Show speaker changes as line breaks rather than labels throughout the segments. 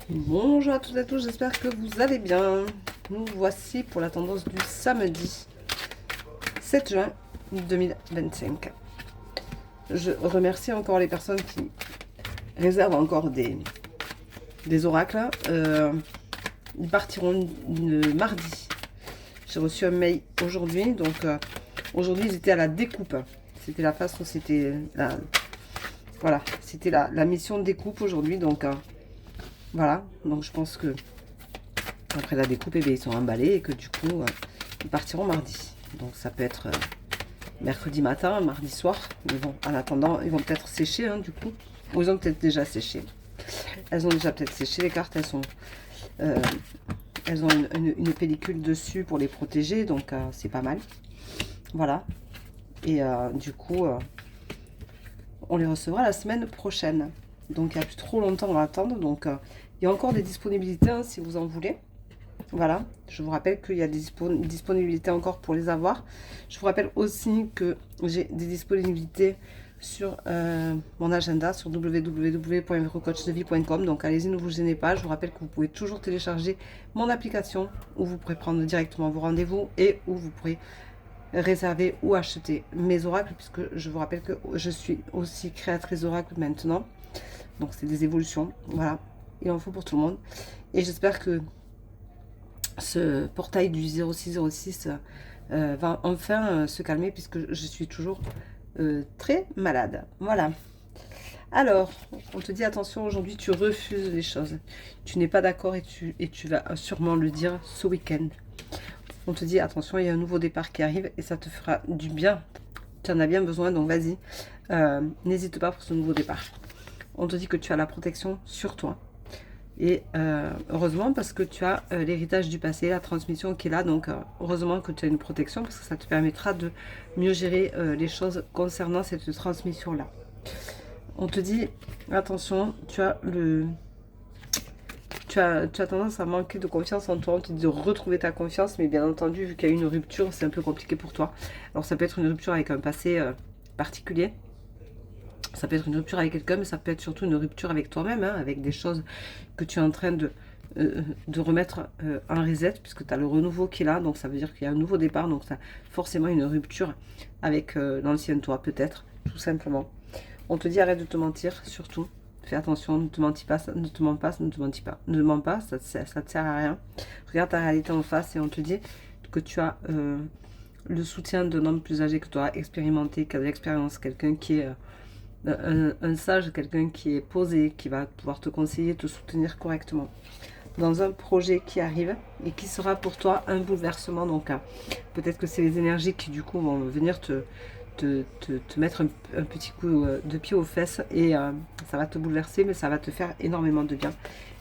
Bonjour à toutes et à tous, j'espère que vous allez bien. Nous voici pour la tendance du samedi 7 juin 2025. Je remercie encore les personnes qui réservent encore des oracles. Ils partiront mardi. J'ai reçu un mail aujourd'hui, donc aujourd'hui ils étaient à la découpe. C'était la phase où c'était voilà, c'était la mission de découpe aujourd'hui, donc voilà, donc je pense que après la découpe, eh bien, ils sont emballés et que du coup, ils partiront mardi. Donc ça peut être mercredi matin, mardi soir. Mais bon, en attendant, ils vont peut-être sécher, hein, du coup. Ou ils ont peut-être déjà séché. Elles ont déjà peut-être séché, les cartes, elles ont une pellicule dessus pour les protéger, donc c'est pas mal. Voilà. Et du coup, on les recevra la semaine prochaine. Donc il n'y a plus trop longtemps à attendre. Donc il y a encore des disponibilités, hein, si vous en voulez. Voilà, je vous rappelle qu'il y a des disponibilités encore pour les avoir. Je vous rappelle aussi que j'ai des disponibilités sur mon agenda sur www.coachdevie.com. Donc allez-y, ne vous gênez pas. Je vous rappelle que vous pouvez toujours télécharger mon application où vous pourrez prendre directement vos rendez-vous et où vous pourrez réserver ou acheter mes oracles, puisque je vous rappelle que je suis aussi créatrice d'oracles maintenant. Donc c'est des évolutions. Voilà, il en faut pour tout le monde. Et j'espère que ce portail du 0606 va enfin se calmer, puisque je suis toujours très malade. Voilà. Alors, on te dit attention, aujourd'hui tu refuses les choses. Tu n'es pas d'accord et tu vas sûrement le dire ce week-end. On te dit attention, il y a un nouveau départ qui arrive et ça te fera du bien. Tu en as bien besoin, donc vas-y. N'hésite pas pour ce nouveau départ. On te dit que tu as la protection sur toi. Et heureusement, parce que tu as l'héritage du passé, la transmission qui est là. Donc heureusement que tu as une protection, parce que ça te permettra de mieux gérer les choses concernant cette transmission-là. On te dit, attention, tu as tendance à manquer de confiance en toi. On te dit de retrouver ta confiance, mais bien entendu, vu qu'il y a eu une rupture, c'est un peu compliqué pour toi. Alors ça peut être une rupture avec un passé particulier. Ça peut être une rupture avec quelqu'un, mais ça peut être surtout une rupture avec toi-même, hein, avec des choses que tu es en train de remettre en reset, puisque tu as le renouveau qui est là, donc ça veut dire qu'il y a un nouveau départ, donc tu as forcément une rupture avec l'ancien toi, peut-être, tout simplement. On te dit arrête de te mentir, surtout. Fais attention, ne te mentis pas, ne te mens pas, ne te mentis pas. Ne mens pas, ça te sert à rien. Regarde ta réalité en face et on te dit que tu as le soutien d'un homme plus âgé que toi, expérimenté, qui a de l'expérience, quelqu'un qui est un sage, quelqu'un qui est posé, qui va pouvoir te conseiller, te soutenir correctement dans un projet qui arrive et qui sera pour toi un bouleversement. Donc peut-être que c'est les énergies qui du coup vont venir te mettre un petit coup de pied aux fesses et ça va te bouleverser, mais ça va te faire énormément de bien.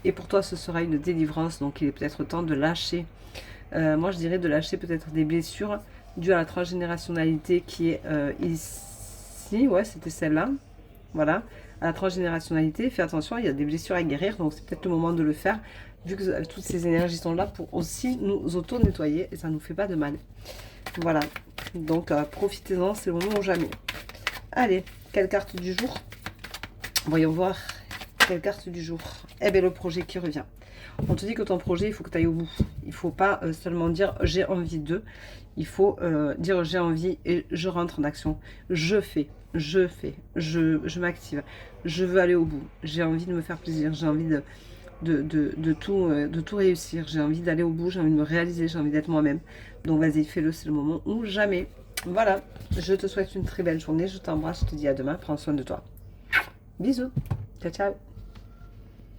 Et pour toi ce sera une délivrance, donc il est peut-être temps de lâcher, moi je dirais de lâcher peut-être des blessures dues à la transgénérationnalité qui est ici, ouais c'était celle-là. Voilà, à la transgénérationnalité, fais attention, il y a des blessures à guérir, donc c'est peut-être le moment de le faire, vu que toutes ces énergies sont là pour aussi nous auto-nettoyer, et ça ne nous fait pas de mal. Voilà, donc profitez-en, c'est le moment ou jamais. Allez, quelle carte du jour? Voyons voir, quelle carte du jour? Eh bien, le projet qui revient. On te dit que ton projet, il faut que tu ailles au bout. Il ne faut pas seulement dire j'ai envie de. Il faut dire j'ai envie et je rentre en action. Je fais, je m'active. Je veux aller au bout. J'ai envie de me faire plaisir. J'ai envie de tout réussir. J'ai envie d'aller au bout. J'ai envie de me réaliser. J'ai envie d'être moi-même. Donc vas-y, fais-le. C'est le moment ou jamais. Voilà. Je te souhaite une très belle journée. Je t'embrasse. Je te dis à demain. Prends soin de toi. Bisous. Ciao, ciao.